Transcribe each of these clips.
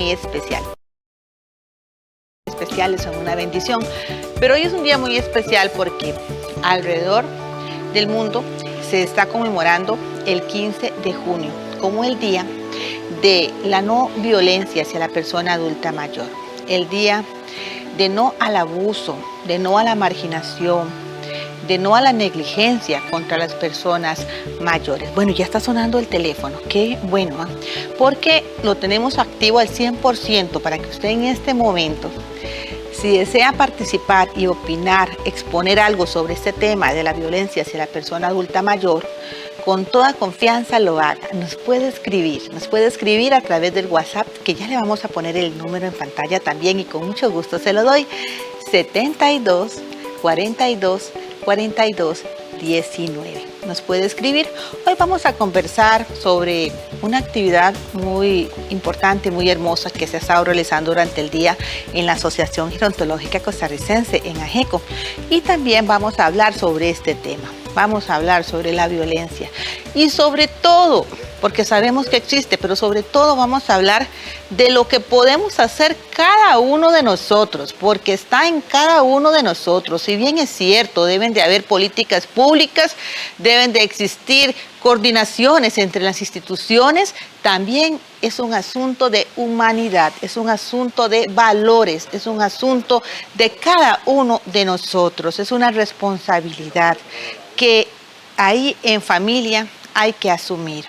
muy especial. Especiales son una bendición, pero hoy es un día muy especial porque alrededor del mundo se está conmemorando el 15 de junio como el día de la no violencia hacia la persona adulta mayor, el día de no al abuso, de no a la marginación, de no a la negligencia contra las personas mayores. Bueno, ya está sonando el teléfono, qué bueno, porque lo tenemos activo al 100% para que usted en este momento, si desea participar y opinar, exponer algo sobre este tema de la violencia hacia la persona adulta mayor, con toda confianza lo haga. Nos puede escribir a través del WhatsApp, que ya le vamos a poner el número en pantalla también y con mucho gusto se lo doy, 72 42 42 19. Nos puede escribir. Hoy vamos a conversar sobre una actividad muy importante, muy hermosa que se ha estado realizando durante el día en la Asociación Gerontológica Costarricense, en AGECO. Y también vamos a hablar sobre este tema. Vamos a hablar sobre la violencia y sobre todo, porque sabemos que existe, pero sobre todo vamos a hablar de lo que podemos hacer cada uno de nosotros, porque está en cada uno de nosotros. Si bien es cierto, deben de haber políticas públicas, deben de existir coordinaciones entre las instituciones, también es un asunto de humanidad, es un asunto de valores, es un asunto de cada uno de nosotros, es una responsabilidad que ahí en familia hay que asumir.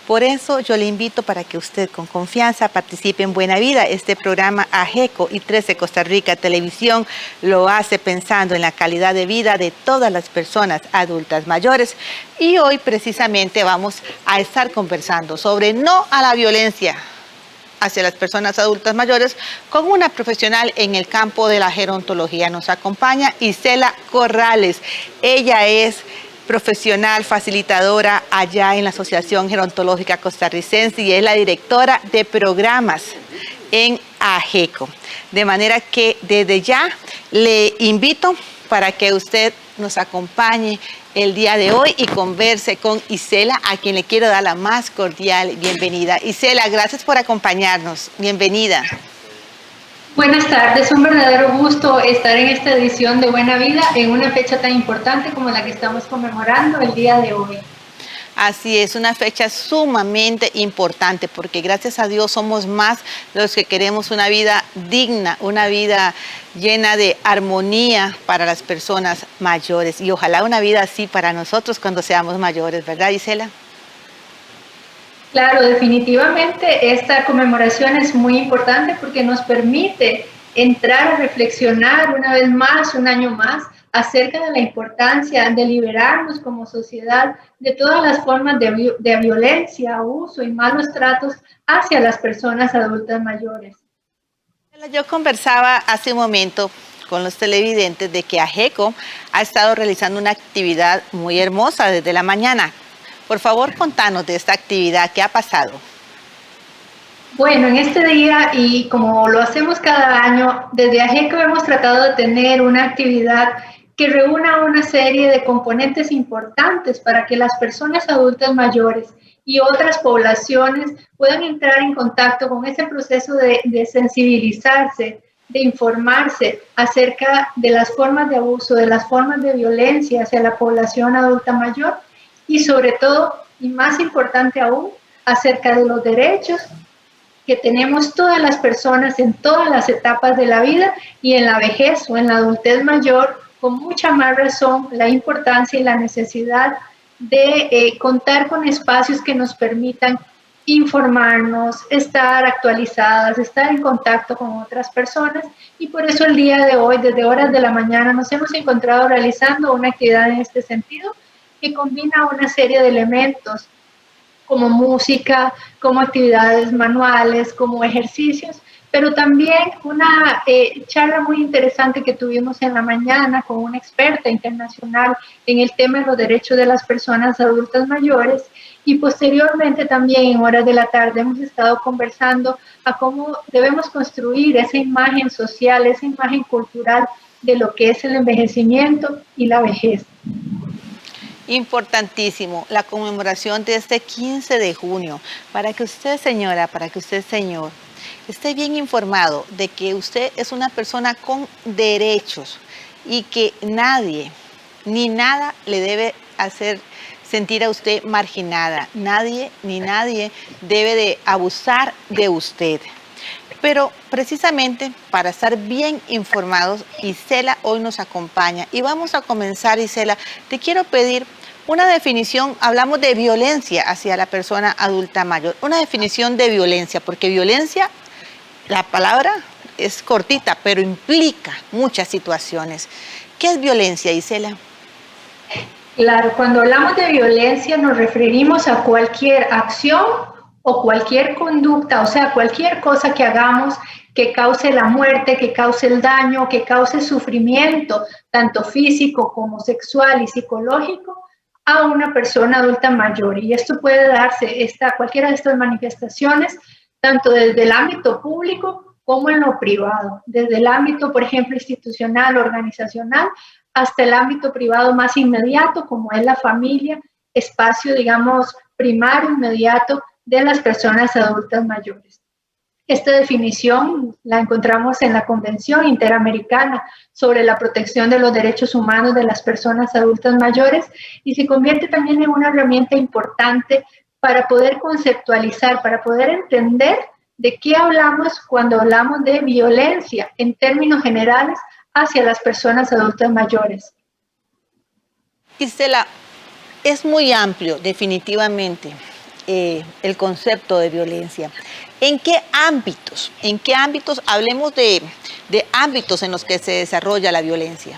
Por eso yo le invito para que usted con confianza participe en Buena Vida. Este programa AGECO y 13 Costa Rica Televisión lo hace pensando en la calidad de vida de todas las personas adultas mayores. Y hoy precisamente vamos a estar conversando sobre no a la violencia hacia las personas adultas mayores con una profesional en el campo de la gerontología. Nos acompaña Isela Corrales. Ella es profesional facilitadora allá en la Asociación Gerontológica Costarricense y es la directora de programas en AGECO. De manera que desde ya le invito para que usted nos acompañe el día de hoy y converse con Isela, a quien le quiero dar la más cordial bienvenida. Isela, gracias por acompañarnos. Bienvenida. Buenas tardes, un verdadero gusto estar en esta edición de Buena Vida en una fecha tan importante como la que estamos conmemorando el día de hoy. Así es, una fecha sumamente importante porque gracias a Dios somos más los que queremos una vida digna, una vida llena de armonía para las personas mayores y ojalá una vida así para nosotros cuando seamos mayores, ¿verdad, Isela? Claro, definitivamente esta conmemoración es muy importante porque nos permite entrar a reflexionar una vez más, un año más, acerca de la importancia de liberarnos como sociedad de todas las formas de violencia, abuso y malos tratos hacia las personas adultas mayores. Yo conversaba hace un momento con los televidentes de que AGECO ha estado realizando una actividad muy hermosa desde la mañana. Por favor, contanos de esta actividad, ¿qué ha pasado? Bueno, en este día y como lo hacemos cada año, desde AGECO hemos tratado de tener una actividad que reúna una serie de componentes importantes para que las personas adultas mayores y otras poblaciones puedan entrar en contacto con ese proceso de sensibilizarse, de informarse acerca de las formas de abuso, de las formas de violencia hacia la población adulta mayor y sobre todo, y más importante aún, acerca de los derechos que tenemos todas las personas en todas las etapas de la vida y en la vejez o en la adultez mayor, con mucha más razón, la importancia y la necesidad de contar con espacios que nos permitan informarnos, estar actualizadas, estar en contacto con otras personas y por eso el día de hoy, desde horas de la mañana, nos hemos encontrado realizando una actividad en este sentido que combina una serie de elementos como música, como actividades manuales, como ejercicios, pero también una charla muy interesante que tuvimos en la mañana con una experta internacional en el tema de los derechos de las personas adultas mayores y posteriormente también en horas de la tarde hemos estado conversando a cómo debemos construir esa imagen social, esa imagen cultural de lo que es el envejecimiento y la vejez. Importantísimo, la conmemoración de este 15 de junio, para que usted, señora, para que usted, señor, esté bien informado de que usted es una persona con derechos y que nadie ni nada le debe hacer sentir a usted marginada. Nadie ni nadie debe de abusar de usted. Pero precisamente para estar bien informados, Isela hoy nos acompaña. Y vamos a comenzar, Isela. Te quiero pedir una definición. Hablamos de violencia hacia la persona adulta mayor. Una definición de violencia, porque violencia, la palabra es cortita, pero implica muchas situaciones. ¿Qué es violencia, Isela? Claro, cuando hablamos de violencia nos referimos a cualquier acción o cualquier conducta, o sea, cualquier cosa que hagamos que cause la muerte, que cause el daño, que cause sufrimiento, tanto físico como sexual y psicológico, a una persona adulta mayor. Y esto puede darse, cualquiera de estas manifestaciones, tanto desde el ámbito público como en lo privado, desde el ámbito, por ejemplo, institucional, organizacional, hasta el ámbito privado más inmediato, como es la familia, espacio, digamos, primario, inmediato de las personas adultas mayores. Esta definición la encontramos en la Convención Interamericana sobre la protección de los derechos humanos de las personas adultas mayores y se convierte también en una herramienta importante para poder conceptualizar, para poder entender de qué hablamos cuando hablamos de violencia en términos generales hacia las personas adultas mayores. Isela, es muy amplio definitivamente el concepto de violencia. ¿En qué ámbitos? Hablemos de ámbitos en los que se desarrolla la violencia.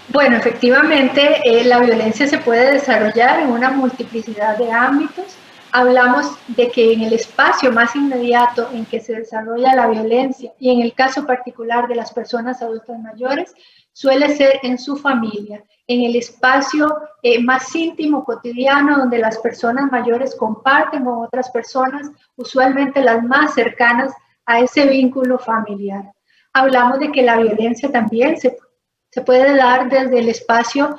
Bueno, efectivamente, la violencia se puede desarrollar en una multiplicidad de ámbitos. Hablamos de que en el espacio más inmediato en que se desarrolla la violencia, y en el caso particular de las personas adultas mayores, suele ser en su familia, en el espacio más íntimo, cotidiano, donde las personas mayores comparten con otras personas, usualmente las más cercanas a ese vínculo familiar. Hablamos de que la violencia también se puede dar desde el espacio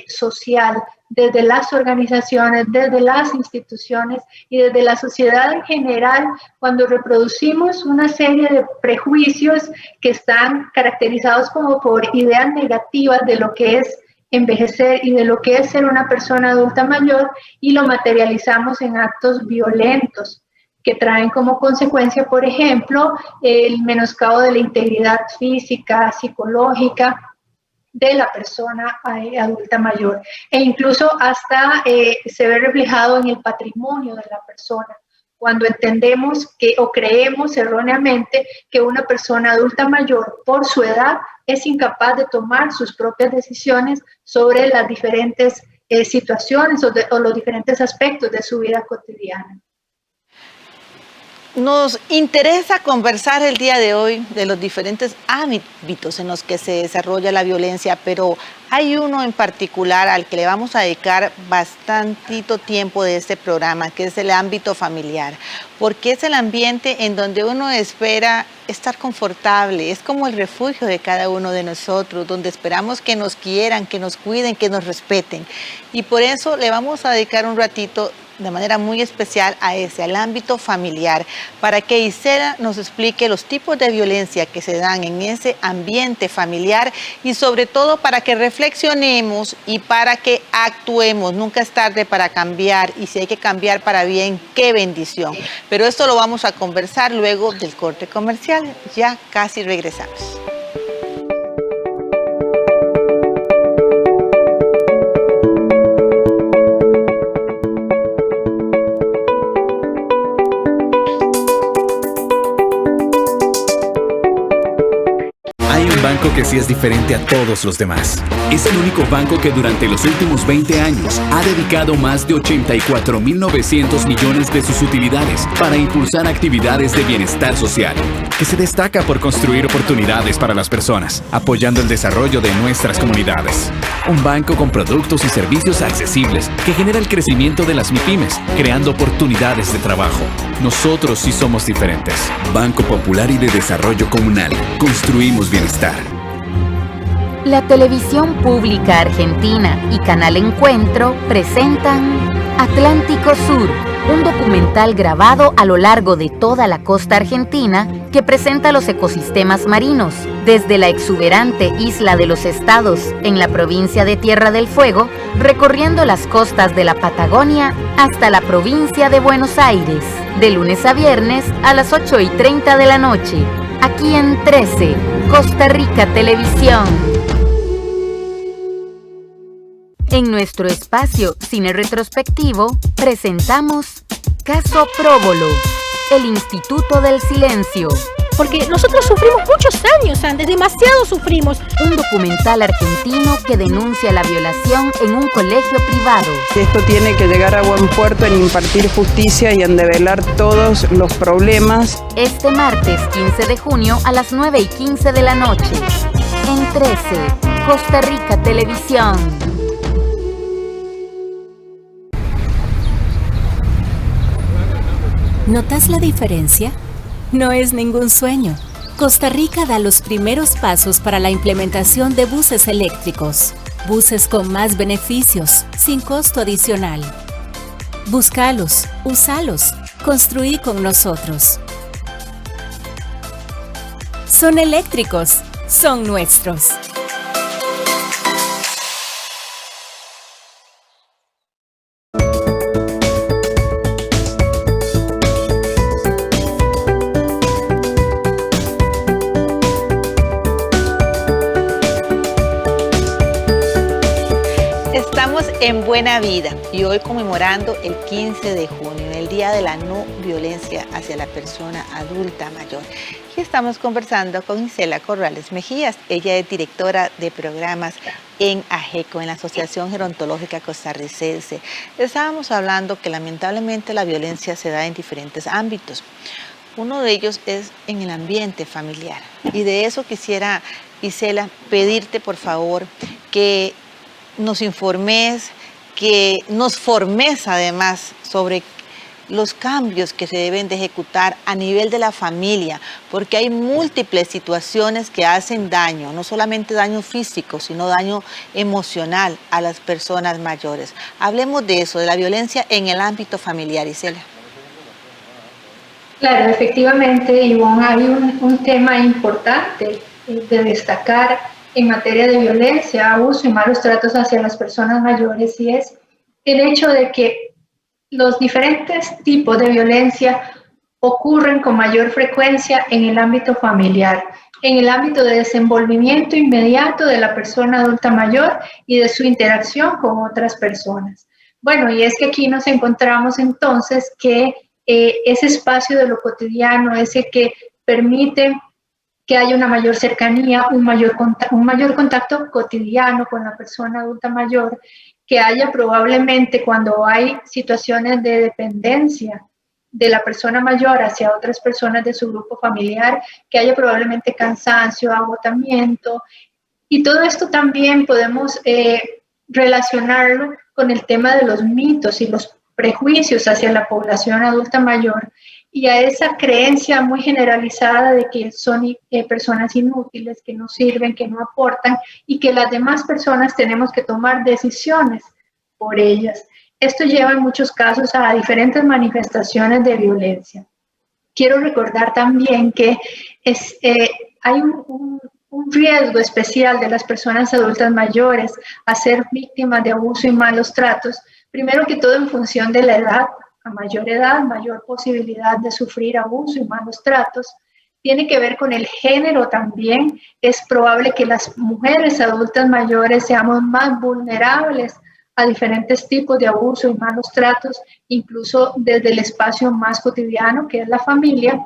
social, desde las organizaciones, desde las instituciones y desde la sociedad en general, cuando reproducimos una serie de prejuicios que están caracterizados como por ideas negativas de lo que es envejecer y de lo que es ser una persona adulta mayor y lo materializamos en actos violentos que traen como consecuencia, por ejemplo, el menoscabo de la integridad física, psicológica, de la persona adulta mayor e incluso hasta se ve reflejado en el patrimonio de la persona cuando entendemos que o creemos erróneamente que una persona adulta mayor por su edad es incapaz de tomar sus propias decisiones sobre las diferentes situaciones o los diferentes aspectos de su vida cotidiana. Nos interesa conversar el día de hoy de los diferentes ámbitos en los que se desarrolla la violencia, pero hay uno en particular al que le vamos a dedicar bastantito tiempo de este programa, que es el ámbito familiar, porque es el ambiente en donde uno espera estar confortable, es como el refugio de cada uno de nosotros, donde esperamos que nos quieran, que nos cuiden, que nos respeten. Y por eso le vamos a dedicar un ratito de manera muy especial al ámbito familiar, para que Isela nos explique los tipos de violencia que se dan en ese ambiente familiar y sobre todo para que reflexionemos y para que actuemos. Nunca es tarde para cambiar y si hay que cambiar para bien, qué bendición. Pero esto lo vamos a conversar luego del corte comercial. Ya casi regresamos. Banco que sí es diferente a todos los demás. Es el único banco que durante los últimos 20 años ha dedicado más de 84.900 millones de sus utilidades para impulsar actividades de bienestar social, que se destaca por construir oportunidades para las personas, apoyando el desarrollo de nuestras comunidades. Un banco con productos y servicios accesibles que genera el crecimiento de las MIPYMES, creando oportunidades de trabajo. Nosotros sí somos diferentes. Banco Popular y de Desarrollo Comunal. Construimos bienestar. La Televisión Pública Argentina y Canal Encuentro presentan Atlántico Sur, un documental grabado a lo largo de toda la costa argentina que presenta los ecosistemas marinos, desde la exuberante isla de los Estados en la provincia de Tierra del Fuego, recorriendo las costas de la Patagonia hasta la provincia de Buenos Aires, de lunes a viernes a las 8:30 de la noche, aquí en 13, Costa Rica Televisión. En nuestro espacio Cine Retrospectivo presentamos Caso Próbolo, el Instituto del Silencio. Porque nosotros sufrimos muchos años antes, demasiado sufrimos. Un documental argentino que denuncia la violación en un colegio privado. Esto tiene que llegar a buen puerto en impartir justicia y en develar todos los problemas. Este martes 15 de junio a las 9:15 de la noche. En 13, Costa Rica Televisión. ¿Notas la diferencia? No es ningún sueño. Costa Rica da los primeros pasos para la implementación de buses eléctricos. Buses con más beneficios, sin costo adicional. Búscalos, úsalos, construí con nosotros. Son eléctricos, son nuestros. Estamos en Buena Vida y hoy conmemorando el 15 de junio, el Día de la No Violencia hacia la Persona Adulta Mayor. Y estamos conversando con Isela Corrales Mejías. Ella es directora de programas en AGECO, en la Asociación Gerontológica Costarricense. Estábamos hablando que lamentablemente la violencia se da en diferentes ámbitos. Uno de ellos es en el ambiente familiar. Y de eso quisiera, Isela, pedirte por favor que nos informes, que nos formes además sobre los cambios que se deben de ejecutar a nivel de la familia, porque hay múltiples situaciones que hacen daño, no solamente daño físico, sino daño emocional a las personas mayores. Hablemos de eso, de la violencia en el ámbito familiar, Isela. Claro, efectivamente, Ivonne, hay un tema importante de destacar en materia de violencia, abuso y malos tratos hacia las personas mayores, y es el hecho de que los diferentes tipos de violencia ocurren con mayor frecuencia en el ámbito familiar, en el ámbito de desenvolvimiento inmediato de la persona adulta mayor y de su interacción con otras personas. Bueno, y es que aquí nos encontramos entonces que ese espacio de lo cotidiano, ese que permite que haya una mayor cercanía, un mayor contacto cotidiano con la persona adulta mayor, que haya probablemente cuando hay situaciones de dependencia de la persona mayor hacia otras personas de su grupo familiar, que haya probablemente cansancio, agotamiento, y todo esto también podemos relacionarlo con el tema de los mitos y los prejuicios hacia la población adulta mayor, y a esa creencia muy generalizada de que son personas inútiles, que no sirven, que no aportan y que las demás personas tenemos que tomar decisiones por ellas. Esto lleva en muchos casos a diferentes manifestaciones de violencia. Quiero recordar también que hay un riesgo especial de las personas adultas mayores a ser víctimas de abuso y malos tratos, primero que todo en función de la edad. A mayor edad, mayor posibilidad de sufrir abuso y malos tratos. Tiene que ver con el género también. Es probable que las mujeres adultas mayores seamos más vulnerables a diferentes tipos de abuso y malos tratos, incluso desde el espacio más cotidiano, que es la familia.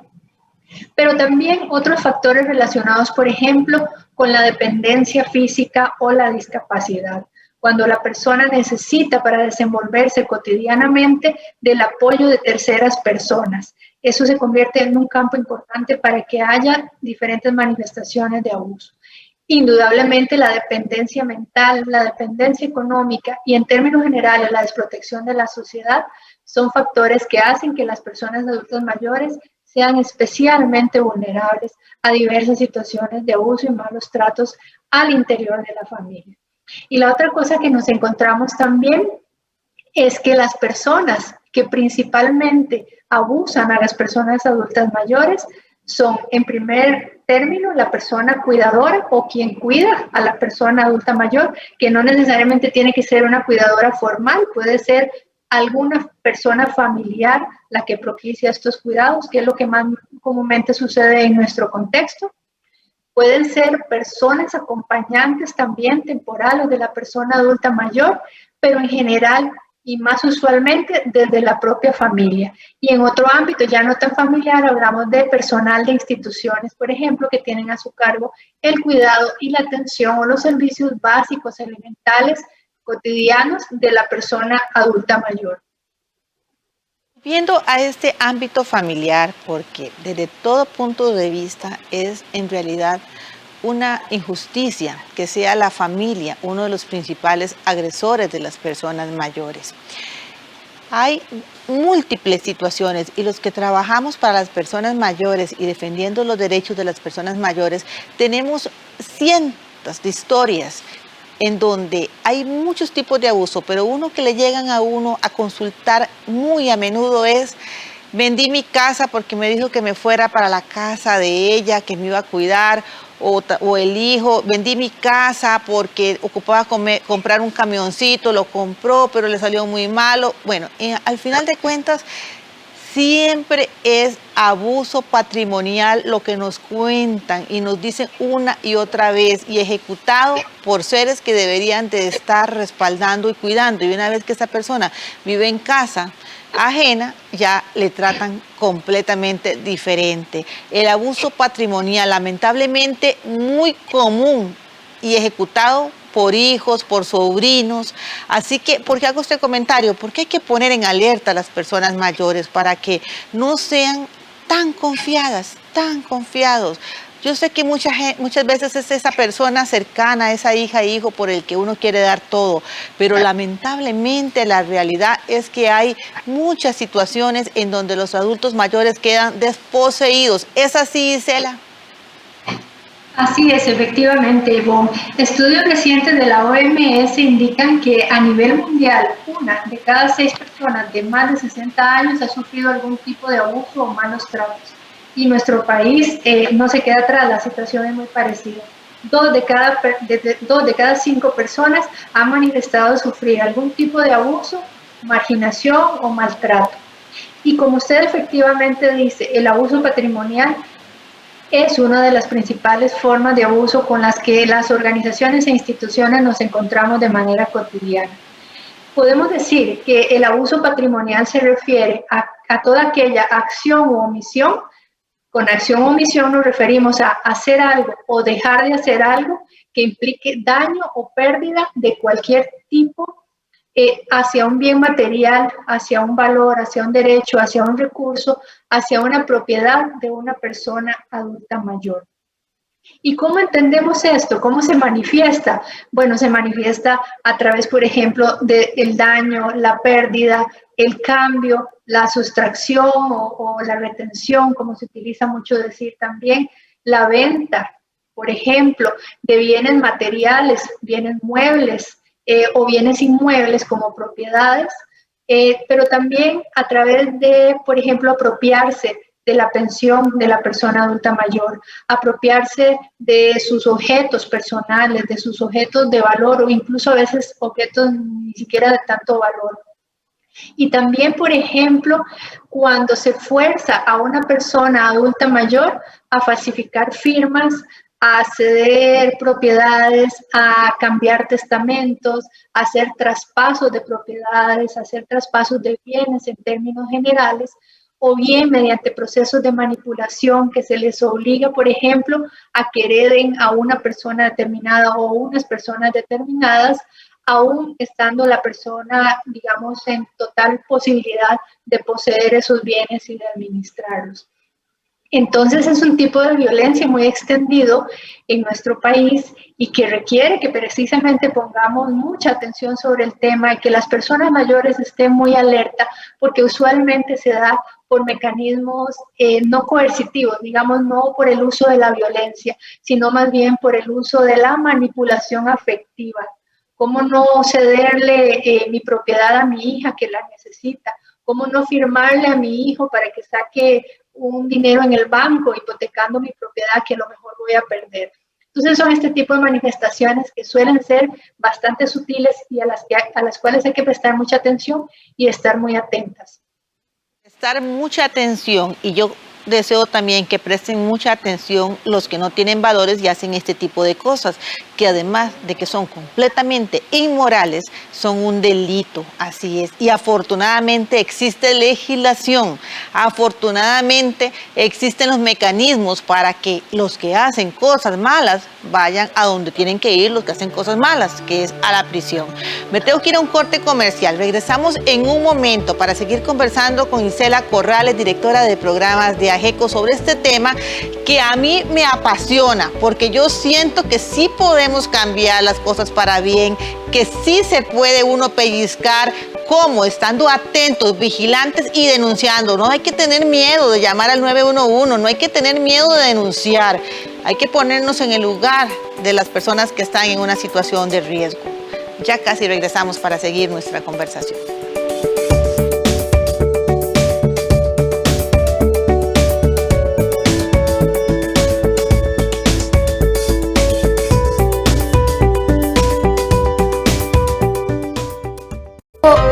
Pero también otros factores relacionados, por ejemplo, con la dependencia física o la discapacidad, cuando la persona necesita para desenvolverse cotidianamente del apoyo de terceras personas. Eso se convierte en un campo importante para que haya diferentes manifestaciones de abuso. Indudablemente la dependencia mental, la dependencia económica y en términos generales la desprotección de la sociedad son factores que hacen que las personas adultas mayores sean especialmente vulnerables a diversas situaciones de abuso y malos tratos al interior de la familia. Y la otra cosa que nos encontramos también es que las personas que principalmente abusan a las personas adultas mayores son, en primer término, la persona cuidadora o quien cuida a la persona adulta mayor, que no necesariamente tiene que ser una cuidadora formal, puede ser alguna persona familiar la que propicia estos cuidados, que es lo que más comúnmente sucede en nuestro contexto. Pueden ser personas acompañantes también temporales de la persona adulta mayor, pero en general y más usualmente desde la propia familia. Y en otro ámbito ya no tan familiar, hablamos de personal de instituciones, por ejemplo, que tienen a su cargo el cuidado y la atención o los servicios básicos elementales cotidianos de la persona adulta mayor. Viendo a este ámbito familiar, porque desde todo punto de vista es en realidad una injusticia que sea la familia uno de los principales agresores de las personas mayores. Hay múltiples situaciones y los que trabajamos para las personas mayores y defendiendo los derechos de las personas mayores, tenemos cientos de historias en donde hay muchos tipos de abuso, pero uno que le llegan a uno a consultar muy a menudo es: vendí mi casa porque me dijo que me fuera para la casa de ella, que me iba a cuidar, o el hijo, vendí mi casa porque ocupaba comprar un camioncito, lo compró, pero le salió muy malo. Bueno, al final de cuentas, siempre es abuso patrimonial lo que nos cuentan y nos dicen una y otra vez, y ejecutado por seres que deberían de estar respaldando y cuidando. Y una vez que esa persona vive en casa ajena, ya le tratan completamente diferente. El abuso patrimonial, lamentablemente, muy común y ejecutado por hijos, por sobrinos. Así que, ¿por qué hago este comentario? Porque hay que poner en alerta a las personas mayores para que no sean tan confiadas, tan confiados. Yo sé que muchas veces es esa persona cercana, esa hija, hijo, por el que uno quiere dar todo, pero lamentablemente la realidad es que hay muchas situaciones en donde los adultos mayores quedan desposeídos. ¿Es así, Isela? Así es, efectivamente, Ivonne. Estudios recientes de la OMS indican que a nivel mundial, 1 de cada 6 personas de más de 60 años ha sufrido algún tipo de abuso o malos tratos. Y nuestro país no se queda atrás, la situación es muy parecida. 2 de cada 5 personas han manifestado sufrir algún tipo de abuso, marginación o maltrato. Y como usted efectivamente dice, el abuso patrimonial es una de las principales formas de abuso con las que las organizaciones e instituciones nos encontramos de manera cotidiana. Podemos decir que el abuso patrimonial se refiere a toda aquella acción o omisión. Con acción o omisión nos referimos a hacer algo o dejar de hacer algo que implique daño o pérdida de cualquier tipo hacia un bien material, hacia un valor, hacia un derecho, hacia un recurso, hacia una propiedad de una persona adulta mayor. ¿Y cómo entendemos esto? ¿Cómo se manifiesta? Bueno, se manifiesta a través, por ejemplo, del daño, la pérdida, el cambio, la sustracción o la retención, como se utiliza mucho decir también, la venta, por ejemplo, de bienes materiales, bienes muebles o bienes inmuebles como propiedades, pero también a través de, por ejemplo, apropiarse de la pensión de la persona adulta mayor, apropiarse de sus objetos personales, de sus objetos de valor o incluso a veces objetos ni siquiera de tanto valor. Y también, por ejemplo, cuando se fuerza a una persona adulta mayor a falsificar firmas, a ceder propiedades, a cambiar testamentos, a hacer traspasos de propiedades, a hacer traspasos de bienes en términos generales, o bien mediante procesos de manipulación que se les obliga, por ejemplo, a que hereden a una persona determinada o unas personas determinadas, aún estando la persona, digamos, en total posibilidad de poseer esos bienes y de administrarlos. Entonces es un tipo de violencia muy extendido en nuestro país y que requiere que precisamente pongamos mucha atención sobre el tema y que las personas mayores estén muy alerta, porque usualmente se da por mecanismos no coercitivos, digamos, no por el uso de la violencia, sino más bien por el uso de la manipulación afectiva. ¿Cómo no cederle mi propiedad a mi hija que la necesita? cómo no firmarle a mi hijo para que saque un dinero en el banco, hipotecando mi propiedad que a lo mejor voy a perder. Entonces son este tipo de manifestaciones que suelen ser bastante sutiles y a las cuales hay que prestar mucha atención y estar muy atentas. Prestar mucha atención, y yo deseo también que presten mucha atención los que no tienen valores y hacen este tipo de cosas, que además de que son completamente inmorales, son un delito, así es. Y afortunadamente existe legislación, afortunadamente existen los mecanismos para que los que hacen cosas malas vayan a donde tienen que ir los que hacen cosas malas, que es a la prisión. Me tengo que ir a un corte comercial. Regresamos en un momento para seguir conversando con Isela Corrales, directora de programas de AGECO, sobre este tema que a mí me apasiona, porque yo siento que sí podemos cambiar las cosas para bien, que sí se puede uno pellizcar, como estando atentos, vigilantes y denunciando. No hay que tener miedo de llamar al 911, no hay que tener miedo de denunciar. Hay que ponernos en el lugar de las personas que están en una situación de riesgo. Ya casi regresamos para seguir nuestra conversación.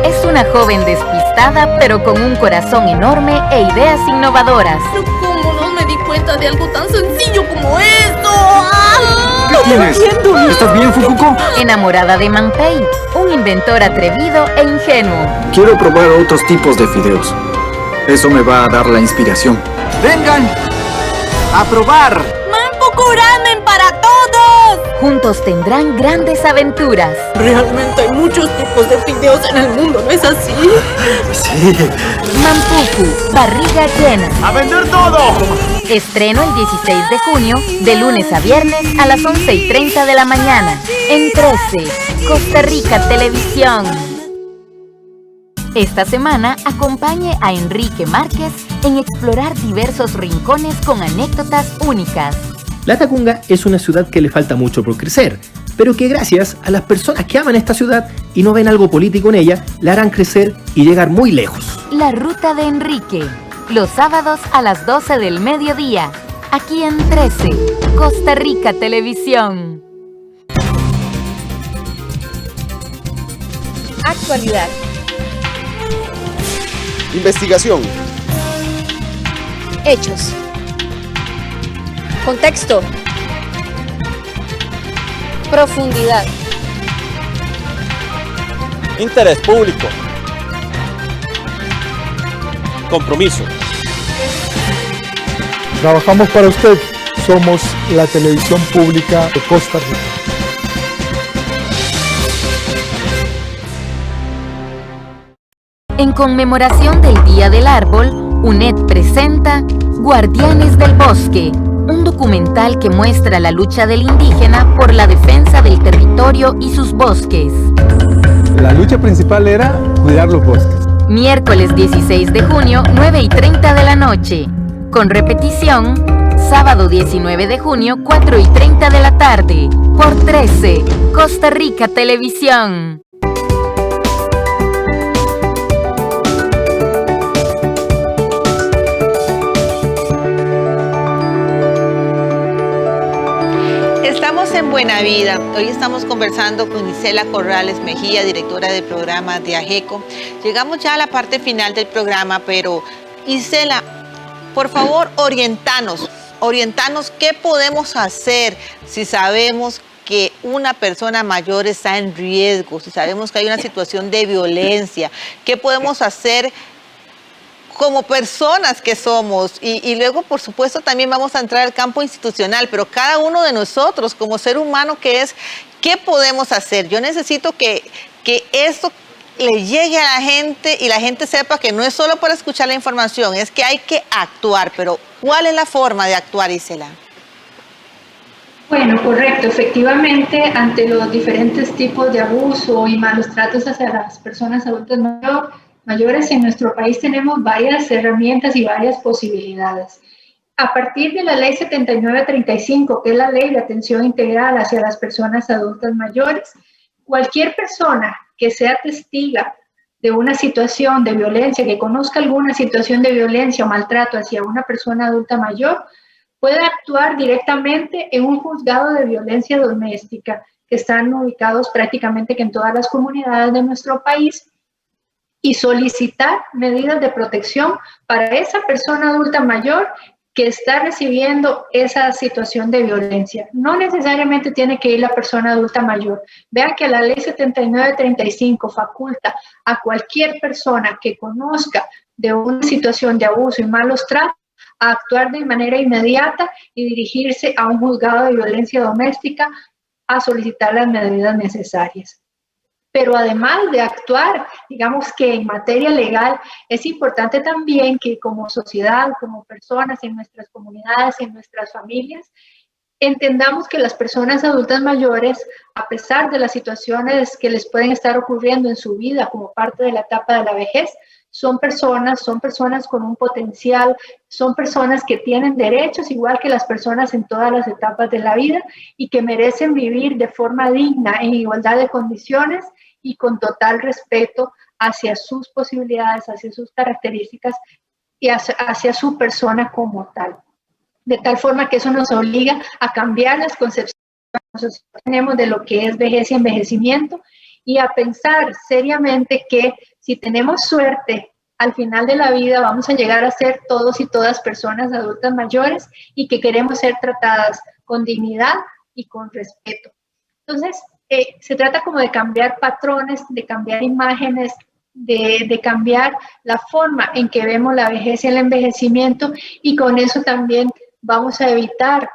Es una joven despistada, pero con un corazón enorme e ideas innovadoras. Pero ¿cómo no me di cuenta de algo tan sencillo como esto? ¡Ah! ¿Qué tienes? ¿Estás bien, Fukuko? Enamorada de Manpei, un inventor atrevido e ingenuo. Quiero probar otros tipos de fideos. Eso me va a dar la inspiración. ¡Vengan! ¡A probar! ¡Manpoku Ramen para todos! Juntos tendrán grandes aventuras. Realmente hay muchos tipos de fideos en el mundo, ¿no es así? Sí. Manpuku, barriga llena. ¡A vender todo! Estreno el 16 de junio, de lunes a viernes a las 11:30 de la mañana. En 13, Costa Rica Televisión. Esta semana acompañe a Enrique Márquez en explorar diversos rincones con anécdotas únicas. La Tacunga es una ciudad que le falta mucho por crecer, pero que gracias a las personas que aman esta ciudad y no ven algo político en ella, la harán crecer y llegar muy lejos. La Ruta de Enrique, los sábados a las 12 del mediodía, aquí en 13, Costa Rica Televisión. Actualidad. Investigación. Hechos. Contexto. Profundidad. Interés público. Compromiso. Trabajamos para usted. Somos la televisión pública de Costa Rica. En conmemoración del Día del Árbol, UNED presenta Guardianes del Bosque, un documental que muestra la lucha del indígena por la defensa del territorio y sus bosques. La lucha principal era cuidar los bosques. Miércoles 16 de junio, 9:30 de la noche. Con repetición, sábado 19 de junio, 4:30 de la tarde. Por 13, Costa Rica Televisión. Estamos en Buena Vida. Hoy estamos conversando con Isela Corrales Mejía, directora de programas de AGECO. Llegamos ya a la parte final del programa, pero Isela, por favor, orientanos qué podemos hacer si sabemos que una persona mayor está en riesgo, si sabemos que hay una situación de violencia. ¿Qué podemos hacer como personas que somos? Y luego, por supuesto, también vamos a entrar al campo institucional, pero cada uno de nosotros, como ser humano que es, ¿qué podemos hacer? Yo necesito que esto le llegue a la gente y la gente sepa que no es solo para escuchar la información, es que hay que actuar. Pero, ¿cuál es la forma de actuar, Isela? Bueno, correcto. Efectivamente, ante los diferentes tipos de abuso y malos tratos hacia las personas adultas mayores en nuestro país tenemos varias herramientas y varias posibilidades. A partir de la Ley 7935, que es la Ley de Atención Integral hacia las Personas Adultas Mayores, cualquier persona que sea testiga de una situación de violencia, que conozca alguna situación de violencia o maltrato hacia una persona adulta mayor, puede actuar directamente en un juzgado de violencia doméstica que están ubicados prácticamente que en todas las comunidades de nuestro país y solicitar medidas de protección para esa persona adulta mayor que está recibiendo esa situación de violencia. No necesariamente tiene que ir la persona adulta mayor. Vean que la ley 7935 faculta a cualquier persona que conozca de una situación de abuso y malos tratos a actuar de manera inmediata y dirigirse a un juzgado de violencia doméstica a solicitar las medidas necesarias. Pero además de actuar, digamos que en materia legal, es importante también que como sociedad, como personas en nuestras comunidades, en nuestras familias, entendamos que las personas adultas mayores, a pesar de las situaciones que les pueden estar ocurriendo en su vida como parte de la etapa de la vejez, son personas con un potencial, son personas que tienen derechos igual que las personas en todas las etapas de la vida y que merecen vivir de forma digna, en igualdad de condiciones y con total respeto hacia sus posibilidades, hacia sus características y hacia su persona como tal. De tal forma que eso nos obliga a cambiar las concepciones que nosotros tenemos de lo que es vejez y envejecimiento y a pensar seriamente que si tenemos suerte, al final de la vida vamos a llegar a ser todos y todas personas adultas mayores y que queremos ser tratadas con dignidad y con respeto. Entonces, se trata como de cambiar patrones, de cambiar imágenes, de cambiar la forma en que vemos la vejez y el envejecimiento y con eso también vamos a evitar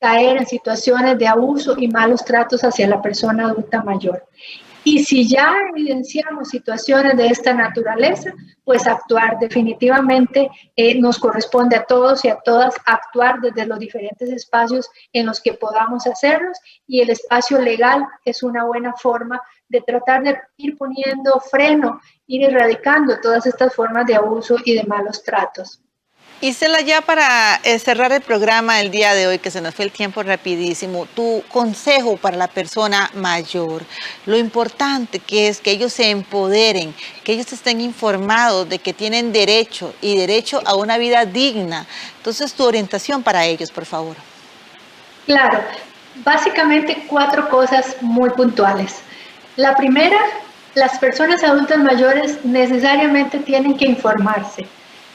caer en situaciones de abuso y malos tratos hacia la persona adulta mayor. Y si ya evidenciamos situaciones de esta naturaleza, pues actuar definitivamente nos corresponde a todos y a todas actuar desde los diferentes espacios en los que podamos hacerlos y el espacio legal es una buena forma de tratar de ir poniendo freno, ir erradicando todas estas formas de abuso y de malos tratos. Isela, ya para cerrar el programa el día de hoy, que se nos fue el tiempo rapidísimo, tu consejo para la persona mayor, lo importante que es que ellos se empoderen, que ellos estén informados de que tienen derecho y derecho a una vida digna. Entonces, tu orientación para ellos, por favor. Claro, básicamente 4 cosas muy puntuales. La primera, las personas adultas mayores necesariamente tienen que informarse.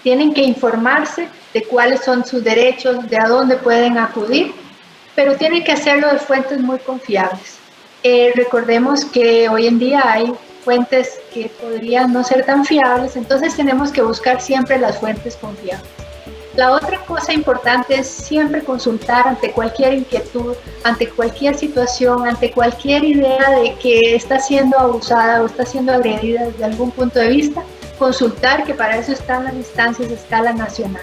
Tienen que informarse de cuáles son sus derechos, de a dónde pueden acudir, pero tienen que hacerlo de fuentes muy confiables. Recordemos que hoy en día hay fuentes que podrían no ser tan fiables, entonces tenemos que buscar siempre las fuentes confiables. La otra cosa importante es siempre consultar ante cualquier inquietud, ante cualquier situación, ante cualquier idea de que está siendo abusada o está siendo agredida desde algún punto de vista, consultar, que para eso están las instancias de escala nacional.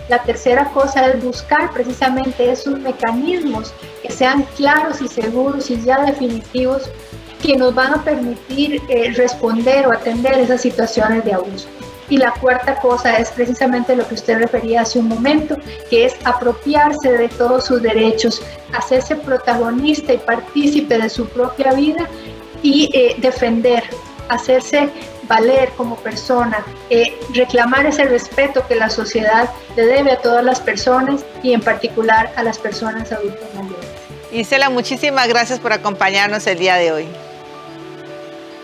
La tercera cosa es buscar precisamente esos mecanismos que sean claros y seguros y ya definitivos que nos van a permitir responder o atender esas situaciones de abuso. Y la cuarta cosa es precisamente lo que usted refería hace un momento, que es apropiarse de todos sus derechos, hacerse protagonista y partícipe de su propia vida y defender, hacerse valer como persona, reclamar ese respeto que la sociedad le debe a todas las personas y en particular a las personas adultas mayores. Isela, muchísimas gracias por acompañarnos el día de hoy.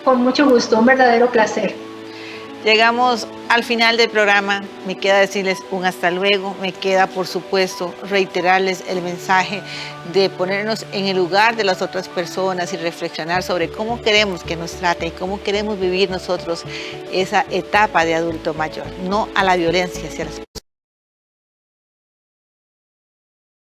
Con mucho gusto, un verdadero placer. Llegamos al final del programa. Me queda decirles un hasta luego. Me queda, por supuesto, reiterarles el mensaje de ponernos en el lugar de las otras personas y reflexionar sobre cómo queremos que nos traten y cómo queremos vivir nosotros esa etapa de adulto mayor, no a la violencia hacia las personas.